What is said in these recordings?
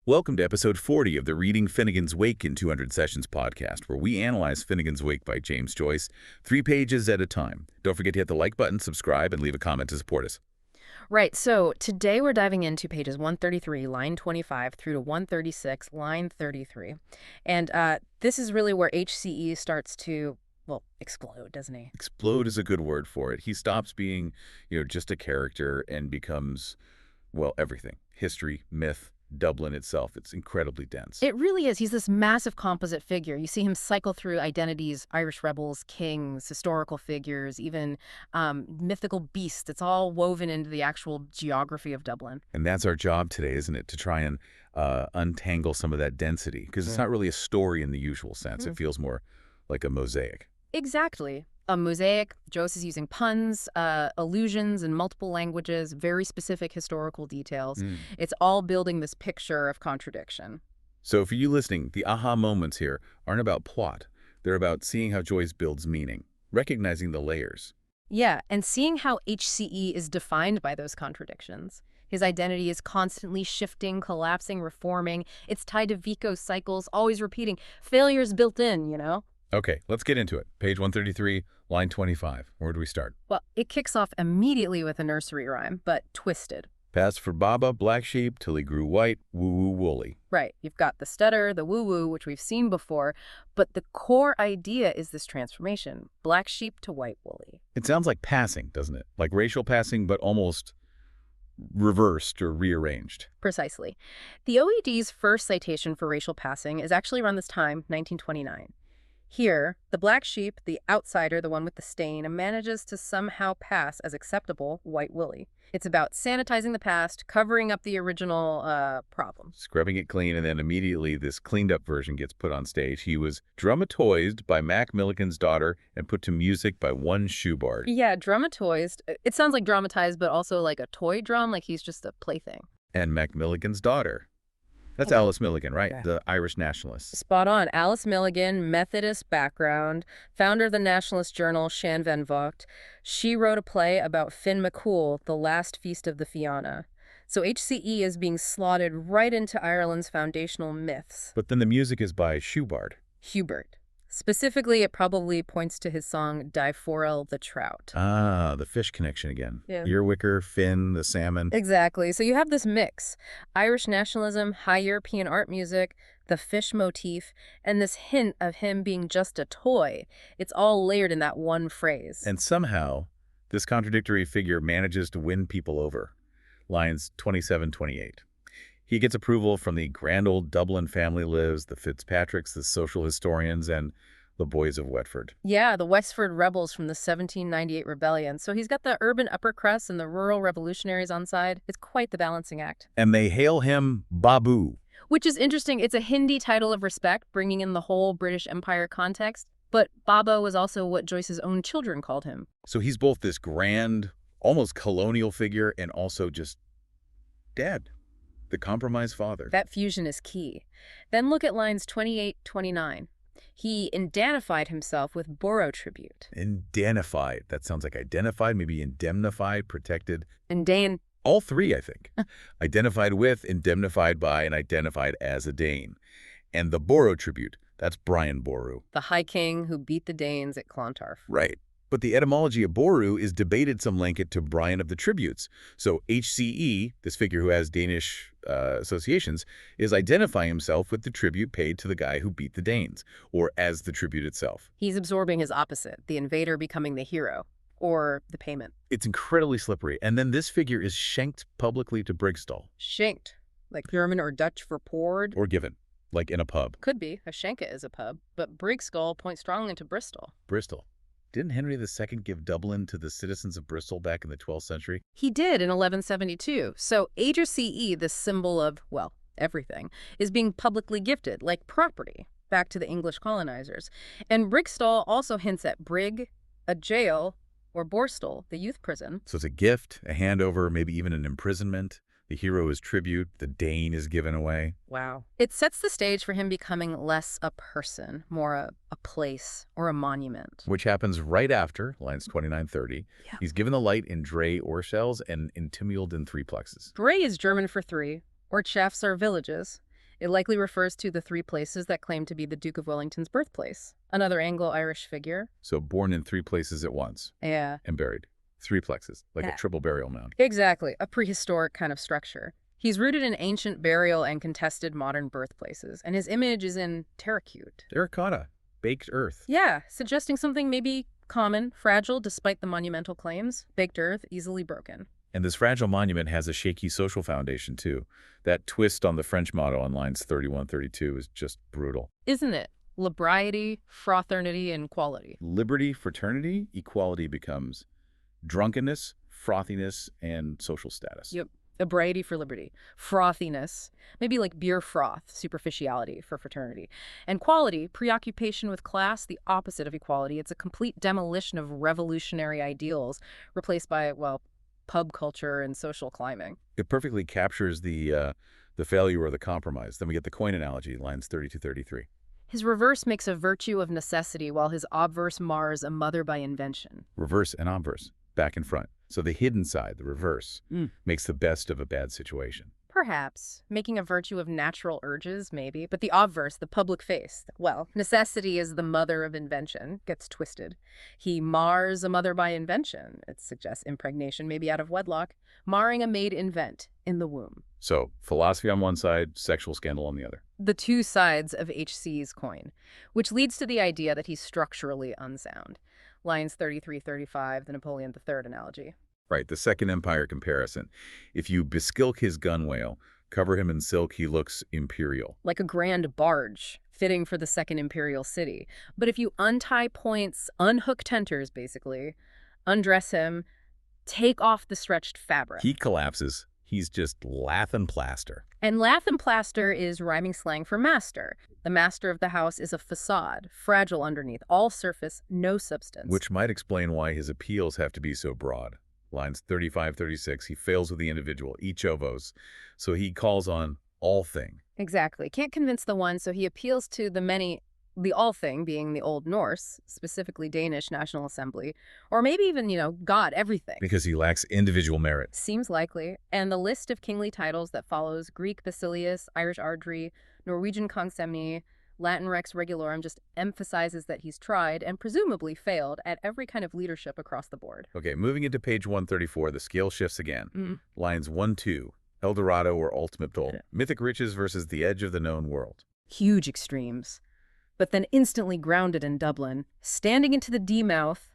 Welcome to episode 40 of the Reading Finnegans Wake in 200 Sessions podcast, where we analyze Finnegans Wake by James Joyce, 3 pages at a time. Don't forget to hit the like button, subscribe, and leave a comment to support us. Right, so today we're diving into pages 133, line 25, through to 136, line 33. And this is really where HCE starts to, well, explode, doesn't he? Explode is a good word for it. He stops being, just a character and becomes, well, everything. History, myth, Dublin itself. It's incredibly dense. It really is. He's this massive composite figure. You see him cycle through identities, Irish rebels, kings, historical figures, even mythical beasts. It's all woven into the actual geography of Dublin. And that's our job today, isn't it? To try and untangle some of that density, because it's not really a story in the usual sense. It feels more like a mosaic. Exactly. A mosaic. Joyce is using puns, allusions in multiple languages, very specific historical details. It's all building this picture of contradiction. So for you listening, the aha moments here aren't about plot. They're about seeing how Joyce builds meaning, recognizing the layers. Yeah, and seeing how HCE is defined by those contradictions. His identity is constantly shifting, collapsing, reforming. It's tied to Vico's cycles, always repeating. Failure's built in, you know? Okay, let's get into it. Page 133, line 25. Where do we start? Well, it kicks off immediately with a nursery rhyme, but twisted. Passed for Baba, black sheep, till he grew white, woo-woo woolly. Right. You've got the stutter, the woo-woo, which we've seen before, but the core idea is this transformation, black sheep to white woolly. It sounds like passing, doesn't it? Like racial passing, but almost reversed or rearranged. Precisely. The OED's first citation for racial passing is actually around this time, 1929. Here, the black sheep, the outsider, the one with the stain, manages to somehow pass as acceptable white woolly. It's about sanitizing the past, covering up the original problem. Scrubbing it clean, and then immediately this cleaned-up version gets put on stage. He was dramatized by Mac Milligan's daughter and put to music by one Schubert. Yeah, dramatized. It sounds like dramatized, but also like a toy drum, like he's just a plaything. And Mac Milligan's daughter. That's Alice Milligan, right? Yeah. The Irish nationalist. Spot on. Alice Milligan, Methodist background, founder of the nationalist journal Shan Van Vocht. She wrote a play about Finn McCool, the last feast of the Fianna. So HCE is being slotted right into Ireland's foundational myths. But then the music is by Schubert. Schubert. Specifically, it probably points to his song Die Forel the Trout. Ah, the fish connection again. Yeah. Earwicker, Finn, the salmon. Exactly. So you have this mix. Irish nationalism, high European art music, the fish motif, and this hint of him being just a toy. It's all layered in that one phrase. And somehow, this contradictory figure manages to win people over. Lines 27-28. He gets approval from the grand old Dublin family lives, the Fitzpatricks, the social historians, and the boys of Wexford. Yeah, the Wexford rebels from the 1798 rebellion. So he's got the urban upper crust and the rural revolutionaries on side. It's quite the balancing act. And they hail him Babu. Which is interesting. It's a Hindi title of respect, bringing in the whole British Empire context. But Baba was also what Joyce's own children called him. So he's both this grand, almost colonial figure and also just dad. The compromised father. That fusion is key. Then look at lines 28-29. He indanified himself with Boru tribute. Indanified. That sounds like identified, maybe indemnified, protected. Indan. All three, I think. Identified with, indemnified by, and identified as a Dane. And the Boru tribute, that's Brian Boru. The High King who beat the Danes at Clontarf. Right. But the etymology of Boru is debated. Some link it to Brian of the Tributes. So HCE, this figure who has Danish associations, is identifying himself with the tribute paid to the guy who beat the Danes, or as the tribute itself. He's absorbing his opposite, the invader becoming the hero, or the payment. It's incredibly slippery. And then this figure is shanked publicly to Bristol. Shanked, like German or Dutch for poured. Or given, like in a pub. Could be. A shanka is a pub, but Brigstall points strongly to Bristol. Bristol. Didn't Henry II give Dublin to the citizens of Bristol back in the 12th century? He did in 1172. So HCE, this symbol of, well, everything, is being publicly gifted, like property, back to the English colonizers. And Brigstall also hints at Brig, a jail, or Borstal, the youth prison. So it's a gift, a handover, maybe even an imprisonment. The hero is tribute, the Dane is given away. Wow. It sets the stage for him becoming less a person, more a place or a monument. Which happens right after, lines 29-30. Yeah. He's given the light in Dre or shells and in Timild in 3 plexes. Dre is German for 3, or chefs are villages. It likely refers to the 3 places that claim to be the Duke of Wellington's birthplace. Another Anglo-Irish figure. So born in 3 places at once. Yeah. And buried. 3 plexes, like a triple burial mound. Exactly, a prehistoric kind of structure. He's rooted in ancient burial and contested modern birthplaces, and his image is in terracotta. Terracotta. Baked earth. Yeah, suggesting something maybe common, fragile despite the monumental claims. Baked earth, easily broken. And this fragile monument has a shaky social foundation, too. That twist on the French motto on lines 31-32 is just brutal. Isn't it? Liberty, fraternity, and equality. Liberty, fraternity, equality becomes drunkenness, frothiness, and social status. Yep. Ebriety for liberty. Frothiness, maybe like beer froth, superficiality for fraternity. And quality, preoccupation with class, the opposite of equality. It's a complete demolition of revolutionary ideals replaced by, well, pub culture and social climbing. It perfectly captures the failure or the compromise. Then we get the coin analogy, lines 32-33. His reverse makes a virtue of necessity, while his obverse mars a mother by invention. Reverse and obverse, back and front. So the hidden side, the reverse, makes the best of a bad situation. Perhaps. Making a virtue of natural urges, maybe. But the obverse, the public face, well, necessity is the mother of invention, gets twisted. He mars a mother by invention. It suggests impregnation, maybe out of wedlock. Marring a maid invent in the womb. So philosophy on one side, sexual scandal on the other. The 2 sides of HCE's coin, which leads to the idea that he's structurally unsound. Lines 33-35, the Napoleon III analogy. Right, the Second Empire comparison. If you beskilk his gunwale, cover him in silk, he looks imperial. Like a grand barge, fitting for the Second Imperial City. But if you untie points, unhook tenters, basically, undress him, take off the stretched fabric. He collapses. He's just lath and plaster. And lath and plaster is rhyming slang for master. The master of the house is a facade, fragile underneath, all surface, no substance. Which might explain why his appeals have to be so broad. Lines 35-36, he fails with the individual, each ovos, so he calls on all thing. Exactly. Can't convince the one, so he appeals to the many, the all thing being the Old Norse, specifically Danish National Assembly, or maybe even, God, everything. Because he lacks individual merit. Seems likely. And the list of kingly titles that follows, Greek Basilius, Irish Ardry, Norwegian Consemni, Latin Rex Regulorum, just emphasizes that he's tried and presumably failed at every kind of leadership across the board. Okay, moving into page 134, the scale shifts again. Lines 1-2, El Dorado or ultimate goal. Mythic riches versus the edge of the known world. Huge extremes. But then instantly grounded in Dublin, standing into the D-mouth,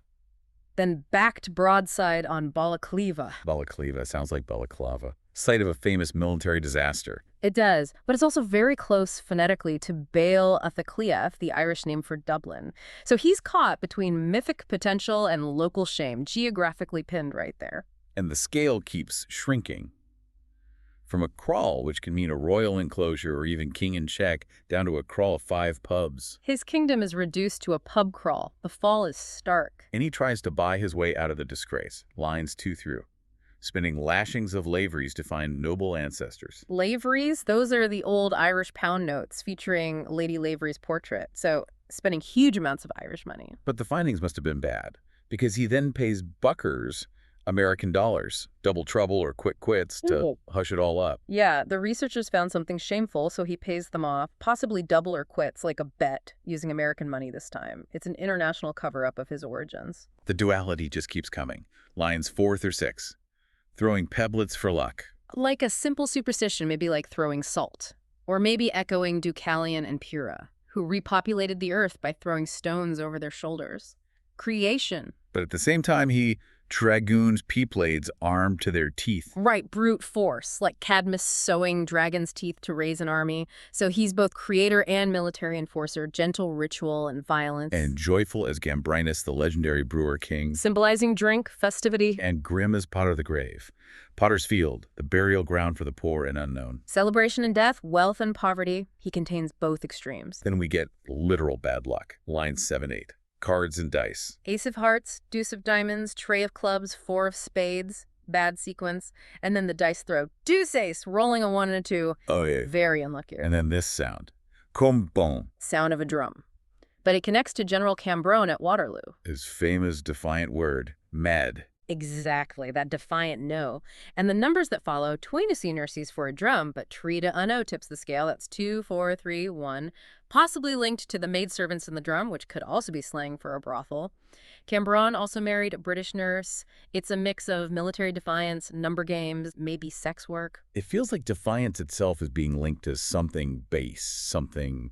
then backed broadside on Balaclava. Balaclava sounds like balaclava. Site of a famous military disaster. It does, but it's also very close phonetically to Baal Athacliath, the Irish name for Dublin. So he's caught between mythic potential and local shame, geographically pinned right there. And the scale keeps shrinking. From a crawl, which can mean a royal enclosure or even king in check, down to a crawl of 5 pubs. His kingdom is reduced to a pub crawl. The fall is stark. And he tries to buy his way out of the disgrace. Lines 2 through. Spinning lashings of laveries to find noble ancestors. Laveries? Those are the old Irish pound notes featuring Lady Lavery's portrait. So spending huge amounts of Irish money. But the findings must have been bad, because he then pays buckers American dollars, double trouble or quick quits, to hush it all up. Yeah, the researchers found something shameful, so he pays them off, possibly double or quits, like a bet, using American money this time. It's an international cover-up of his origins. The duality just keeps coming. Lines 4 through 6. Throwing peblets for luck. Like a simple superstition, maybe like throwing salt. Or maybe echoing Deucalion and Pyrrha, who repopulated the earth by throwing stones over their shoulders. Creation. But at the same time, he dragoons peaplades armed to their teeth. Right, brute force, like Cadmus sowing dragon's teeth to raise an army. So he's both creator and military enforcer, gentle ritual and violence. And joyful as Gambrinus, the legendary brewer king. Symbolizing drink, festivity. And grim as Potter the Grave. Potter's Field, the burial ground for the poor and unknown. Celebration and death, wealth and poverty. He contains both extremes. Then we get literal bad luck. Lines 7-8. Cards and dice. Ace of hearts, deuce of diamonds, tray of clubs, 4 of spades, bad sequence, and then the dice throw. Deuce ace, rolling a 1 and a 2. Oh, yeah. Very unlucky. And then this sound. Comme bon. Sound of a drum. But it connects to General Cambronne at Waterloo. His famous defiant word, mad. Exactly, that defiant no. And the numbers that follow, twainacy nurseys for a drum, but tree to unno tips the scale. That's 2, 4, 3, 1. Possibly linked to the maidservants in the drum, which could also be slang for a brothel. Cambronne also married a British nurse. It's a mix of military defiance, number games, maybe sex work. It feels like defiance itself is being linked to something base, something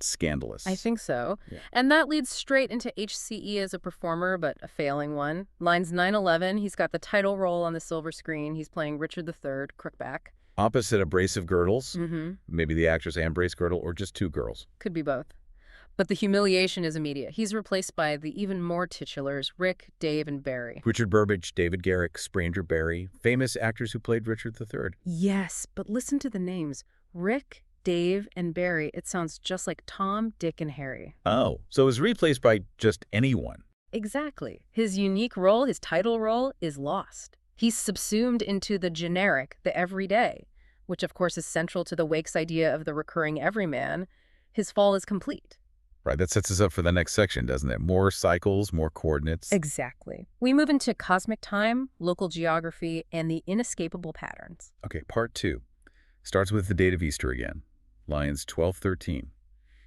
scandalous. I think so. Yeah. And that leads straight into HCE as a performer, but a failing one. Lines 9-11, he's got the title role on the silver screen. He's playing Richard III, crookback. Opposite abrasive girdles, Mm-hmm. maybe the actress and brace girdle, or just two girls. Could be both. But the humiliation is immediate. He's replaced by the even more titulars, Rick, Dave, and Barry. Richard Burbage, David Garrick, Spranger Barry, famous actors who played Richard III. Yes, but listen to the names. Rick, Dave, and Barry. It sounds just like Tom, Dick, and Harry. Oh, so it was replaced by just anyone. Exactly. His unique role, his title role, is lost. He's subsumed into the generic, the everyday, which of course is central to the Wake's idea of the recurring everyman. His fall is complete. Right, that sets us up for the next section, doesn't it? More cycles, more coordinates. Exactly. We move into cosmic time, local geography, and the inescapable patterns. Okay, part 2. Starts with the date of Easter again. Lines 12-13.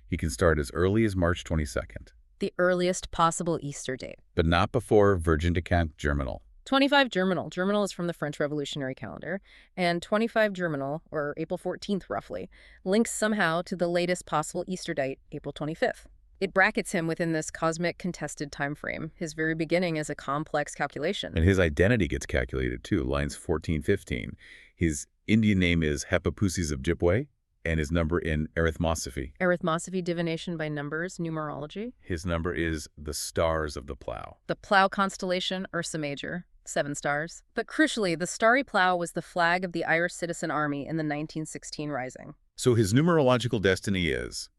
He can start as early as March 22nd. The earliest possible Easter date. But not before Virgin Decant Germinal. 25 Germinal. Germinal is from the French Revolutionary calendar. And 25 Germinal, or April 14th roughly, links somehow to the latest possible Easter date, April 25th. It brackets him within this cosmic contested time frame. His very beginning is a complex calculation. And his identity gets calculated too, lines 14-15. His Indian name is Hepapusis of Jipway, and his number in arithmosophy. Arithmosophy, divination by numbers, numerology. His number is the stars of the plow. The Plough constellation, Ursa Major, 7 stars. But crucially, the starry plough was the flag of the Irish Citizen Army in the 1916 Rising. So his numerological destiny is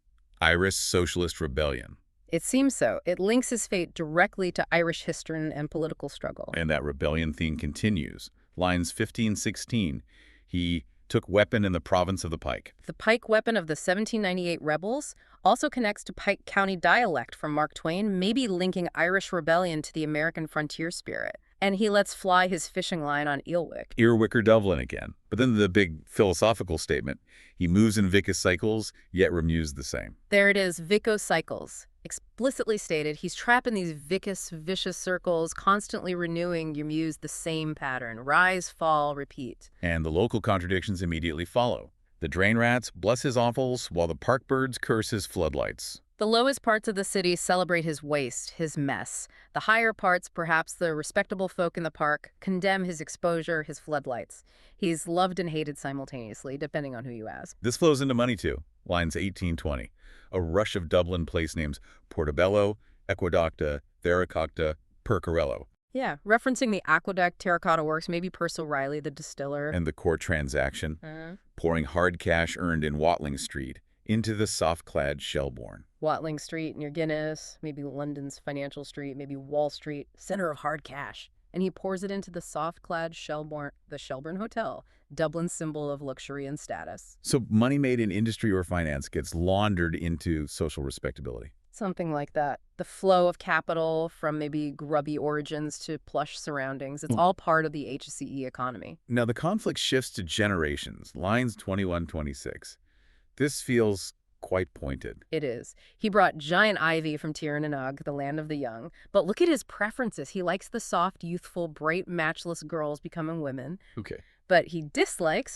Irish Socialist Rebellion. It seems so. It links his fate directly to Irish history and political struggle. And that rebellion theme continues. Lines 15-16. He took weapon in the province of the Pike. The Pike weapon of the 1798 rebels also connects to Pike County dialect from Mark Twain, maybe linking Irish rebellion to the American frontier spirit. And he lets fly his fishing line on Eelwick. Earwicker Dublin again. But then the big philosophical statement. He moves in vicus cycles, yet remues the same. There it is, Vico cycles. Explicitly stated, he's trapped in these vicious circles, constantly renewing your muse the same pattern. Rise, fall, repeat. And the local contradictions immediately follow. The drain rats bless his offals, while the park birds curse his floodlights. The lowest parts of the city celebrate his waste, his mess. The higher parts, perhaps the respectable folk in the park, condemn his exposure, his floodlights. He's loved and hated simultaneously, depending on who you ask. This flows into money too. Lines 18-20. A rush of Dublin place names Portobello, Aqueducta, Veracocta, Percarello. Yeah, referencing the Aqueduct, Terracotta Works, maybe Perce O'Reilly, the distiller. And the court transaction, pouring hard cash earned in Watling Street into the soft-clad Shelbourne. Watling Street near Guinness, maybe London's Financial Street, maybe Wall Street, center of hard cash. And he pours it into the soft-clad Shelbourne, the Shelbourne Hotel, Dublin's symbol of luxury and status. So money made in industry or finance gets laundered into social respectability. Something like that. The flow of capital from maybe grubby origins to plush surroundings. It's all part of the HCE economy. Now the conflict shifts to generations, lines 21-26. This feels quite pointed. It is. He brought giant ivy from Tirnanog, the land of the young. But look at his preferences. He likes the soft, youthful, bright, matchless girls becoming women. Okay. But he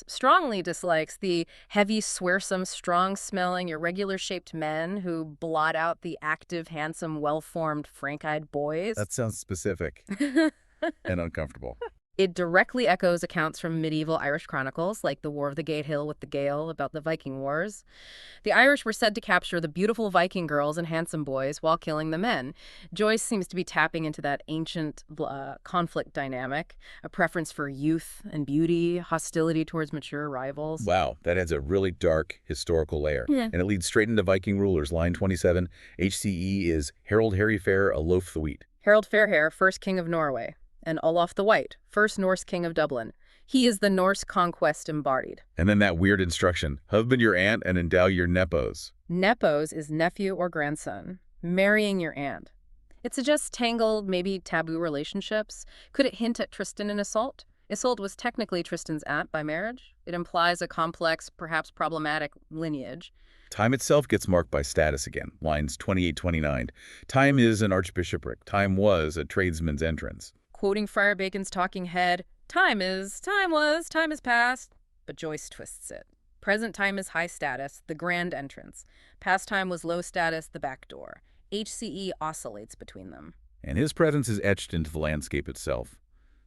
strongly dislikes the heavy, swearsome, strong-smelling, irregular-shaped men who blot out the active, handsome, well-formed, frank-eyed boys. That sounds specific and uncomfortable. It directly echoes accounts from medieval Irish chronicles, like the War of the Gatehill with the Gael about the Viking Wars. The Irish were said to capture the beautiful Viking girls and handsome boys while killing the men. Joyce seems to be tapping into that ancient conflict dynamic, a preference for youth and beauty, hostility towards mature rivals. Wow, that adds a really dark historical layer. Yeah. And it leads straight into Viking rulers. Line 27, HCE is Harold Harry Fair, a loaf the wheat. Harold Fairhair, first king of Norway. And Olaf the White, first Norse king of Dublin. He is the Norse conquest embodied. And then that weird instruction, husband your aunt and endow your nepos. Nepos is nephew or grandson, marrying your aunt. It suggests tangled, maybe taboo relationships. Could it hint at Tristan and Isolde? Isolde was technically Tristan's aunt by marriage. It implies a complex, perhaps problematic lineage. Time itself gets marked by status again, lines 28-29. Time is an archbishopric. Time was a tradesman's entrance. Quoting Friar Bacon's talking head, time is, time was, time is past. But Joyce twists it. Present time is high status, the grand entrance. Past time was low status, the back door. HCE oscillates between them. And his presence is etched into the landscape itself.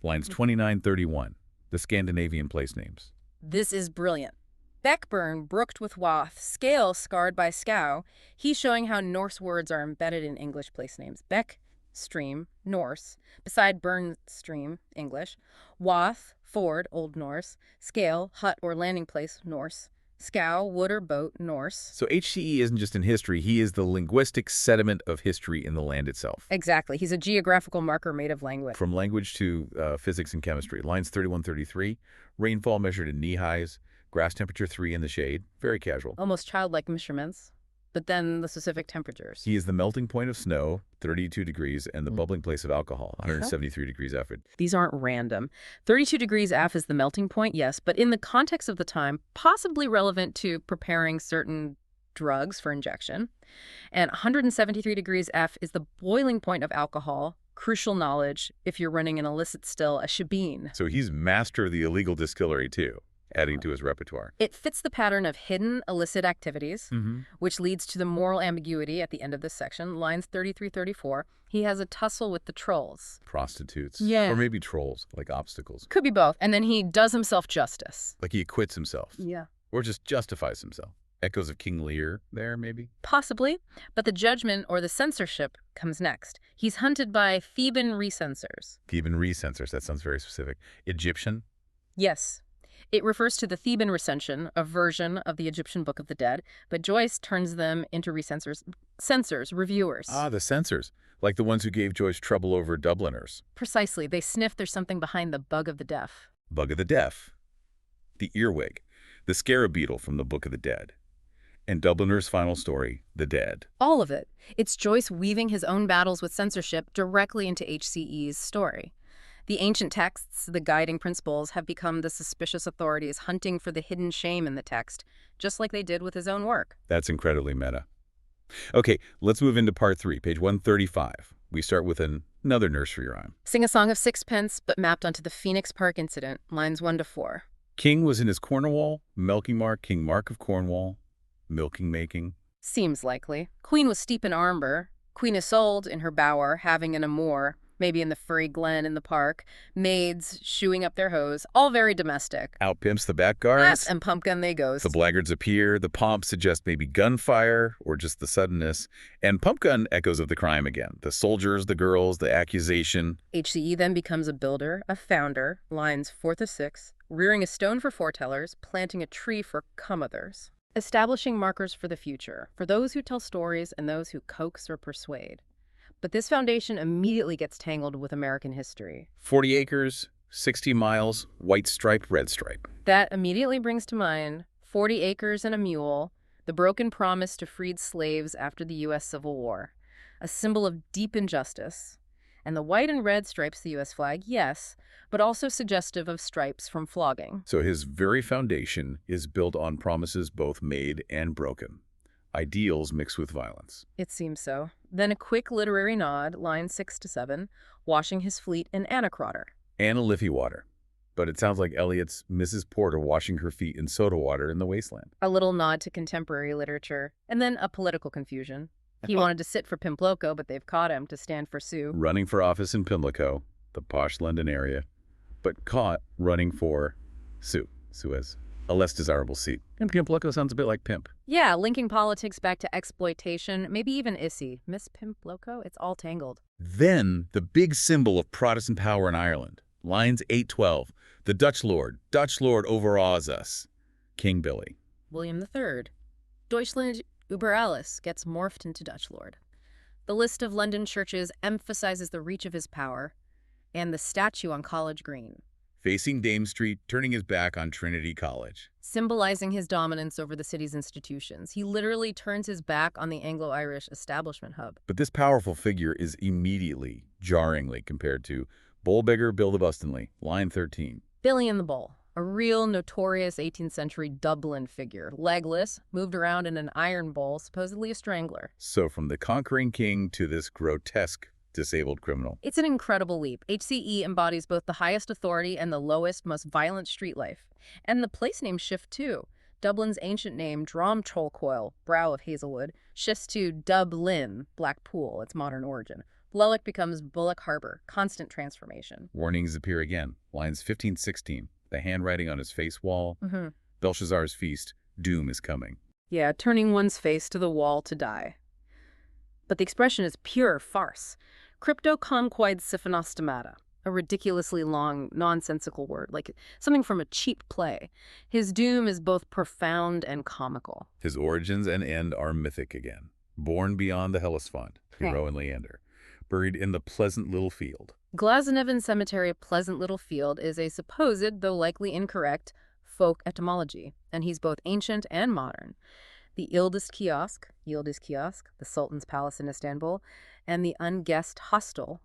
Lines 29-31, the Scandinavian place names. This is brilliant. Beckburn, brooked with Wath, Scale scarred by Scow. He's showing how Norse words are embedded in English place names. Beck, stream, Norse. Beside burn, stream, English. Wath, ford, Old Norse. Scale, hut or landing place, Norse. Scow, wood or boat, Norse. So HCE isn't just in history, he is the linguistic sediment of history in the land itself. Exactly. He's a geographical marker made of language. From language to physics and chemistry. Lines 31-33, rainfall measured in knee-highs, grass temperature 3 in the shade, very casual. Almost childlike measurements. But then the specific temperatures. He is the melting point of snow, 32 degrees, and the bubbling place of alcohol, 173 degrees F. These aren't random. 32 degrees F is the melting point, yes, but in the context of the time, possibly relevant to preparing certain drugs for injection. And 173 degrees F is the boiling point of alcohol, crucial knowledge if you're running an illicit still, a shebeen. So he's master of the illegal distillery, too, adding to his repertoire. It fits the pattern of hidden illicit activities, which leads to the moral ambiguity at the end of this section. Lines 33-34, he has a tussle with the trolls. Prostitutes. Yeah. Or maybe trolls, like obstacles. Could be both. And then he does himself justice. Like he acquits himself. Yeah. Or just justifies himself. Echoes of King Lear there, maybe? Possibly, but the judgment or the censorship comes next. He's hunted by Theban recensors. Theban recensors, that sounds very specific. Egyptian? Yes. It refers to the Theban recension, a version of the Egyptian Book of the Dead, but Joyce turns them into censors, reviewers. Ah, the censors. Like the ones who gave Joyce trouble over Dubliners. Precisely. They sniff there's something behind the bug of the deaf. Bug of the deaf. The earwig. The scarab beetle from the Book of the Dead. And Dubliner's final story, The Dead. All of it. It's Joyce weaving his own battles with censorship directly into HCE's story. The ancient texts, the guiding principles, have become the suspicious authorities hunting for the hidden shame in the text, just like they did with his own work. That's incredibly meta. Okay, let's move into part 3, page 135. We start with another nursery rhyme. Sing a song of sixpence, but mapped onto the Phoenix Park incident, lines 1-4. King was in his Cornwall, milking Mark, King Mark of Cornwall, milking making. Seems likely. Queen was steep in amber. Queen Isolde in her bower, having an amour, maybe in the furry glen in the park. Maids shoeing up their hose, all very domestic. Out pimps the back guards. Yes, and pumpgun they goes. The blackguards appear. The pomp suggests maybe gunfire or just the suddenness. And pumpgun echoes of the crime again. The soldiers, the girls, the accusation. HCE then becomes a builder, a founder, lines 4-6, rearing a stone for foretellers, planting a tree for come-others. Establishing markers for the future, for those who tell stories and those who coax or persuade. But this foundation immediately gets tangled with American history. 40 acres, 60 miles, white stripe, red stripe. That immediately brings to mind 40 acres and a mule, the broken promise to freed slaves after the U.S. Civil War, a symbol of deep injustice. And the white and red stripes the U.S. flag, yes, but also suggestive of stripes from flogging. So his very foundation is built on promises both made and broken. Ideals mixed with violence. It seems so. Then a quick literary nod, lines 6-7, washing his fleet in Anacrotter. Anna Liffey water. But it sounds like Eliot's Mrs. Porter washing her feet in soda water in the wasteland. A little nod to contemporary literature, and then a political confusion. He wanted to sit for Pimlico, but they've caught him to stand for Sue. Running for office in Pimlico, the posh London area, but caught running for Suez, a less desirable seat. And Pimlico sounds a bit like pimp. Yeah, linking politics back to exploitation, maybe even Issy. Miss Pimlico, it's all tangled. Then, the big symbol of Protestant power in Ireland, lines 8-12, the Dutch Lord overawes us, King Billy. William III. Deutschland über alles gets morphed into Dutch Lord. The list of London churches emphasizes the reach of his power, and the statue on College Green, facing Dame Street, turning his back on Trinity College. Symbolizing his dominance over the city's institutions. He literally turns his back on the Anglo-Irish establishment hub. But this powerful figure is immediately, jarringly compared to Bull Beggar Bill de Bustonley, line 13. Billy in the Bull, a real notorious 18th century Dublin figure. Legless, moved around in an iron bowl, supposedly a strangler. So from the conquering king to this grotesque disabled criminal. It's an incredible leap. HCE embodies both the highest authority and the lowest, most violent street life. And the place names shift too. Dublin's ancient name, Dromtrolcoil, Brow of Hazelwood, shifts to Dublin, Black Pool, its modern origin. Lullock becomes Bullock Harbor, constant transformation. Warnings appear again. Lines 15-16. The handwriting on his face wall. Belshazzar's feast. Doom is coming. Yeah, turning one's face to the wall to die. But the expression is pure farce. Cryptoconquoid siphonostomata, a ridiculously long, nonsensical word, like something from a cheap play. His doom is both profound and comical. His origins and end are mythic again. Born beyond the Hellespont, Hero and Leander. Buried in the Pleasant Little Field. Glasnevin Cemetery of Pleasant Little Field is a supposed, though likely incorrect, folk etymology, and he's both ancient and modern. The Yildiz Kiosk, the Sultan's Palace in Istanbul, and the youngest hostel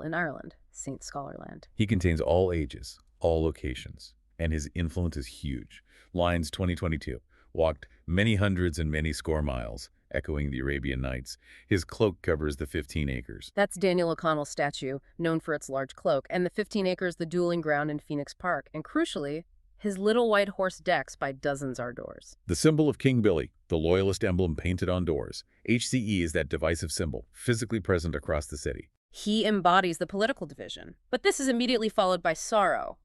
in Ireland, St. Scholarland. He contains all ages, all locations, and his influence is huge. Lines 2022. Walked many hundreds and many score miles, echoing the Arabian Nights. His cloak covers the 15 acres. That's Daniel O'Connell's statue, known for its large cloak, and the 15 acres the dueling ground in Phoenix Park, and crucially, his little white horse decks by dozens our doors. The symbol of King Billy, the loyalist emblem painted on doors. HCE is that divisive symbol, physically present across the city. He embodies the political division. But this is immediately followed by sorrow.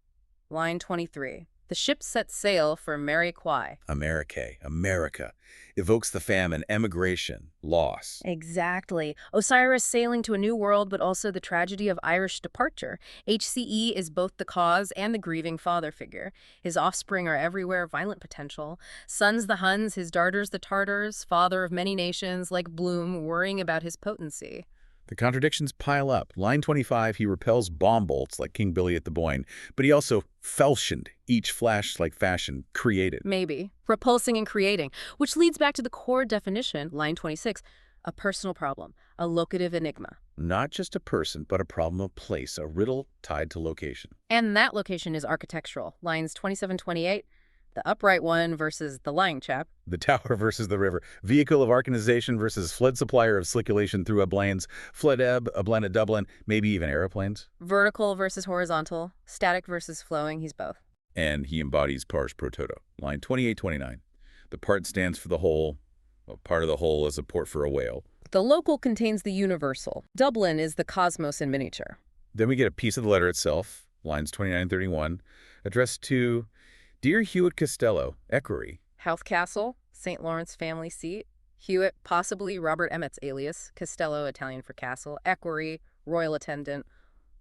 Line 23. The ship sets sail for Mary Quay. America, evokes the famine, emigration, loss. Exactly. Osiris sailing to a new world, but also the tragedy of Irish departure. HCE is both the cause and the grieving father figure. His offspring are everywhere, violent potential. Sons the Huns, his daughters the Tartars, father of many nations, like Bloom, worrying about his potency. The contradictions pile up. Line 25, he repels bomb bolts like King Billy at the Boyne, but he also falchioned each flash like fashion, created. Maybe. Repulsing and creating, which leads back to the core definition, line 26, a personal problem, a locative enigma. Not just a person, but a problem of place, a riddle tied to location. And that location is architectural. Lines 27-28, the upright one versus the lying chap. The tower versus the river. Vehicle of arcanization versus flood supplier of sliculation through ablanes. Flood ebb, ablan at Dublin, maybe even aeroplanes. Vertical versus horizontal. Static versus flowing. He's both. And he embodies pars pro toto. Line 28-29. The part stands for the whole. A part of the whole is a port for a whale. The local contains the universal. Dublin is the cosmos in miniature. Then we get a piece of the letter itself. Lines 29-31. Addressed to Dear Hewitt Costello, Equerry. Howth Castle, St. Lawrence family seat. Hewitt, possibly Robert Emmet's alias. Costello, Italian for castle. Equerry, royal attendant.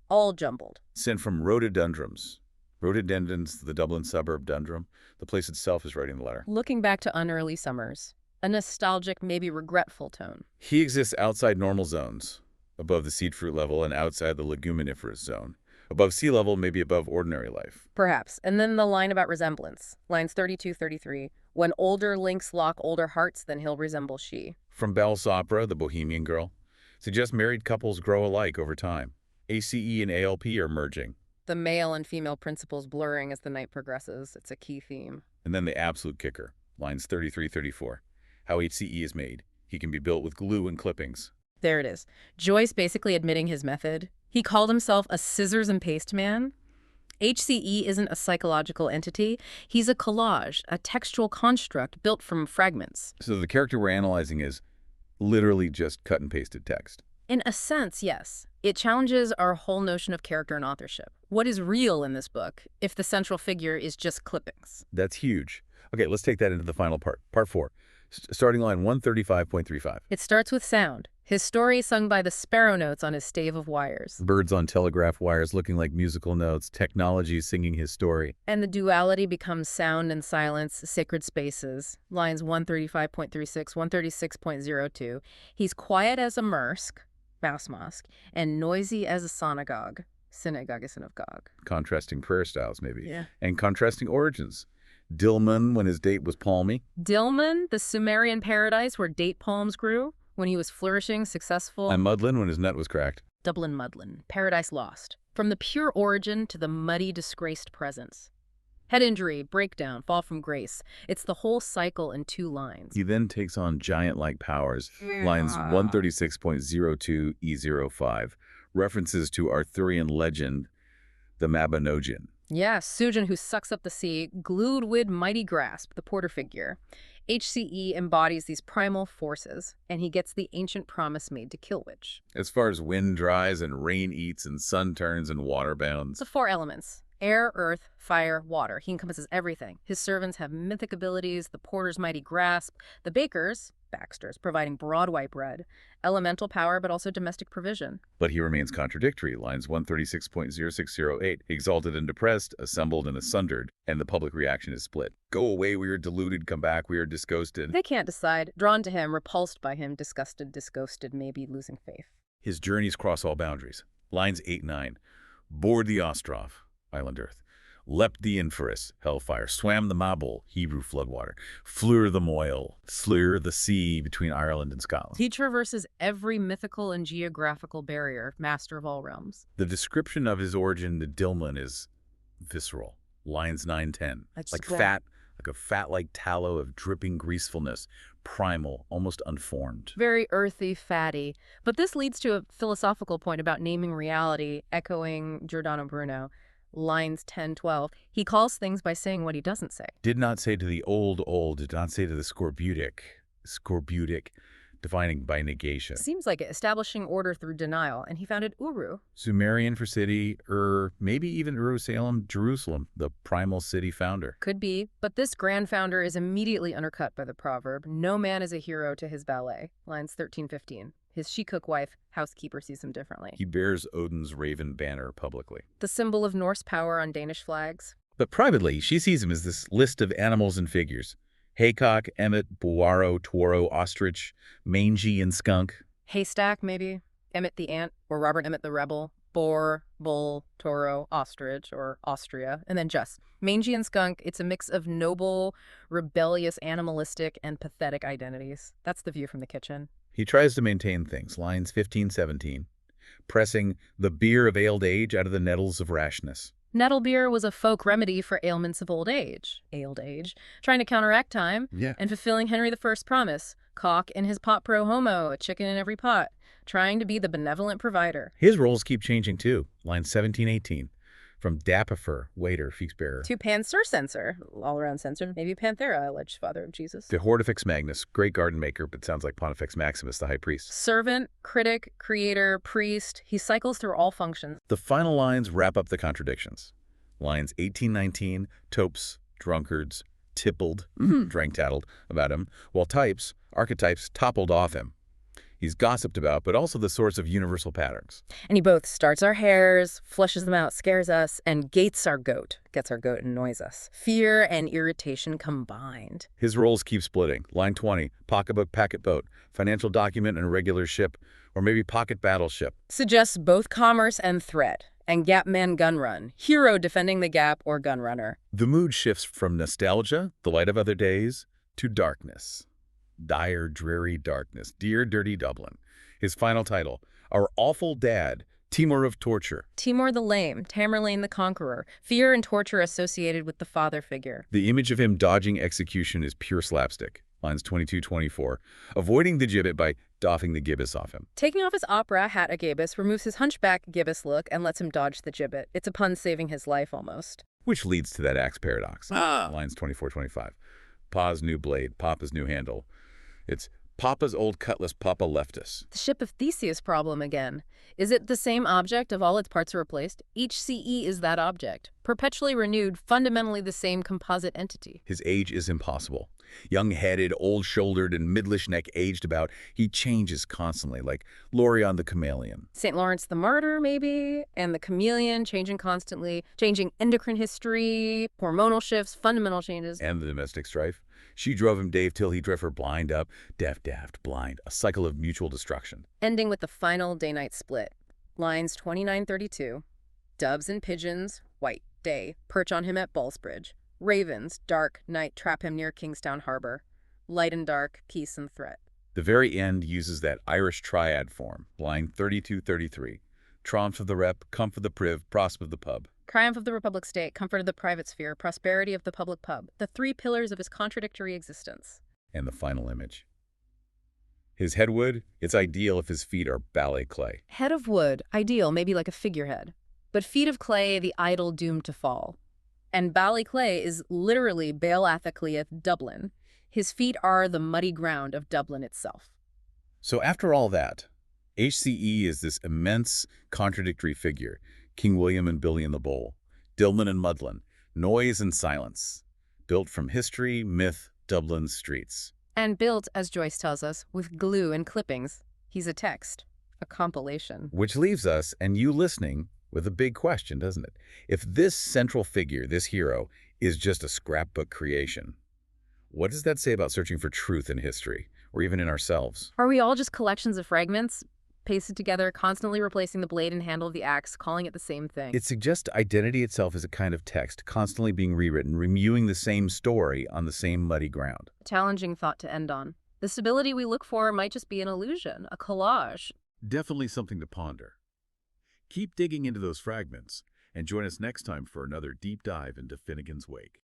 All jumbled. Sent from rhododendrons. Rhododendrons, the Dublin suburb Dundrum. The place itself is writing the letter. Looking back to unearly summers. A nostalgic, maybe regretful tone. He exists outside normal zones, above the seed fruit level and outside the leguminiferous zone. Above sea level, maybe above ordinary life. Perhaps. And then the line about resemblance. Lines 32-33. When older links lock older hearts, then he'll resemble she. From Belle's opera, The Bohemian Girl. Suggests married couples grow alike over time. ACE and ALP are merging. The male and female principles blurring as the night progresses. It's a key theme. And then the absolute kicker. Lines 33-34. How HCE is made. He can be built with glue and clippings. There it is. Joyce basically admitting his method. He called himself a scissors and paste man. HCE isn't a psychological entity. He's a collage, a textual construct built from fragments. So the character we're analyzing is literally just cut and pasted text. In a sense, yes. It challenges our whole notion of character and authorship. What is real in this book if the central figure is just clippings? That's huge. Okay, let's take that into the final part. Part 4. Starting line 135.35. It starts with sound. His story sung by the sparrow notes on his stave of wires. Birds on telegraph wires looking like musical notes, technology singing his story. And the duality becomes sound and silence, sacred spaces. Lines 135.36, 136.02. He's quiet as a mouse mosque, and noisy as a synagogue. Synagogue of Gog. Contrasting prayer styles, maybe. Yeah. And contrasting origins. Dilmun, when his date was palmy. Dilmun, the Sumerian paradise where date palms grew, when he was flourishing, successful. And Mudlin, when his nut was cracked. Dublin Mudlin, paradise lost. From the pure origin to the muddy, disgraced presence. Head injury, breakdown, fall from grace. It's the whole cycle in 2 lines. He then takes on giant-like powers, lines 136.02 E05, references to Arthurian legend, the Mabinogion. Yeah, Sujin who sucks up the sea, glued with mighty grasp, the porter figure. HCE embodies these primal forces, and he gets the ancient promise made to Kilwich. As far as wind dries and rain eats and sun turns and water bounds. The 4 elements. Air, earth, fire, water. He encompasses everything. His servants have mythic abilities, the porter's mighty grasp, the bakers, Baxters, providing broad white bread, elemental power, but also domestic provision. But he remains contradictory, lines 136.0608, exalted and depressed, assembled and asundered, and the public reaction is split. Go away, we are deluded, come back, we are disghosted. They can't decide. Drawn to him, repulsed by him, disgusted, disghosted, maybe losing faith. His journeys cross all boundaries. Lines 8-9. Board the Ostrov, island earth. Leapt the Inferus, hellfire. Swam the Mabul, Hebrew floodwater. Fleur the Moyle, slur the sea between Ireland and Scotland. He traverses every mythical and geographical barrier, master of all realms. The description of his origin to Dilmun is visceral. Lines 9-10. Like a fat-like tallow of dripping greasefulness, primal, almost unformed. Very earthy, fatty. But this leads to a philosophical point about naming reality, echoing Giordano Bruno. Lines 10-12. He calls things by saying what he doesn't say. Did not say to the old, did not say to the scorbutic, defining by negation. Seems like it, establishing order through denial, and he founded Uru. Sumerian for city, maybe even Jerusalem, the primal city founder. Could be, but this grand founder is immediately undercut by the proverb, no man is a hero to his valet. Lines 13-15. His she-cook wife, housekeeper, sees him differently. He bears Odin's raven banner publicly. The symbol of Norse power on Danish flags. But privately, she sees him as this list of animals and figures. Haycock, emmet, buaro, toro, ostrich, mangy, and skunk. Haystack, maybe. Emmet the ant, or Robert Emmet the rebel. Boar, bull, toro, ostrich, or Austria. And then just mangy and skunk. It's a mix of noble, rebellious, animalistic, and pathetic identities. That's the view from the kitchen. He tries to maintain things, lines 15-17, pressing the beer of ailed age out of the nettles of rashness. Nettle beer was a folk remedy for ailments of old age, trying to counteract time and fulfilling Henry I's promise, cock in his pot pro homo, a chicken in every pot, trying to be the benevolent provider. His roles keep changing too, lines 17-18. From Dapifer, waiter, feast bearer. To Pan-Censor, all-around censor, maybe Panthera, alleged father of Jesus. To Hortifex Magnus, great garden maker, but sounds like Pontifex Maximus, the high priest. Servant, critic, creator, priest, he cycles through all functions. The final lines wrap up the contradictions. Lines 18-19, topes, drunkards, tippled, drank-tattled about him, while archetypes toppled off him. He's gossiped about, but also the source of universal patterns. And he both starts our hairs, flushes them out, scares us, and gets our goat and annoys us. Fear and irritation combined. His roles keep splitting. Line 20, pocketbook, packet boat, financial document and regular ship, or maybe pocket battleship. Suggests both commerce and threat. And Gap Man gun run, hero defending the gap or gun runner. The mood shifts from nostalgia, the light of other days, to darkness. Dire, dreary darkness. Dear Dirty Dublin. His final title, Our Awful Dad, Timur of Torture. Timur the Lame, Tamerlane the Conqueror, fear and torture associated with the father figure. The image of him dodging execution is pure slapstick. Lines 22-24. Avoiding the gibbet by doffing the gibbous off him. Taking off his opera hat agabus removes his hunchback gibbous look and lets him dodge the gibbet. It's a pun saving his life almost. Which leads to that axe paradox. Lines 24-25. Pa's new blade, Papa's new handle. It's Papa's old cutlass Papa left us. The ship of Theseus problem again. Is it the same object if all its parts are replaced? Each CE is that object. Perpetually renewed, fundamentally the same composite entity. His age is impossible. Young-headed, old-shouldered, and midlish neck aged about, he changes constantly, like Lorion the Chameleon. St. Lawrence the Martyr, maybe, and the Chameleon changing constantly, changing endocrine history, hormonal shifts, fundamental changes. And the domestic strife. She drove him Dave till he drove her blind up, daft, blind, a cycle of mutual destruction. Ending with the final day-night split. Lines 29-32. Doves and pigeons, white, day, perch on him at Ballsbridge. Ravens, dark, night, trap him near Kingstown Harbor. Light and dark, peace and threat. The very end uses that Irish triad form, line 32-33. Triumph of the rep, comfort of the priv, prosp of the pub. Triumph of the Republic State, comfort of the private sphere, prosperity of the public pub. The three pillars of his contradictory existence. And the final image. His head wood, it's ideal if his feet are ballet clay. Head of wood, ideal, maybe like a figurehead. But feet of clay, the idol doomed to fall. And ballet clay is literally Baal-athically of Dublin. His feet are the muddy ground of Dublin itself. So after all that, HCE is this immense, contradictory figure. King William and Billy in the Bowl, Dillman and Mudlin, noise and silence. Built from history, myth, Dublin's streets. And built, as Joyce tells us, with glue and clippings. He's a text, a compilation. Which leaves us, and you listening, with a big question, doesn't it? If this central figure, this hero, is just a scrapbook creation, what does that say about searching for truth in history, or even in ourselves? Are we all just collections of fragments, pasted together, constantly replacing the blade and handle of the axe, calling it the same thing? It suggests identity itself is a kind of text, constantly being rewritten, renewing the same story on the same muddy ground. A challenging thought to end on. The stability we look for might just be an illusion, a collage. Definitely something to ponder. Keep digging into those fragments, and join us next time for another deep dive into Finnegans' Wake.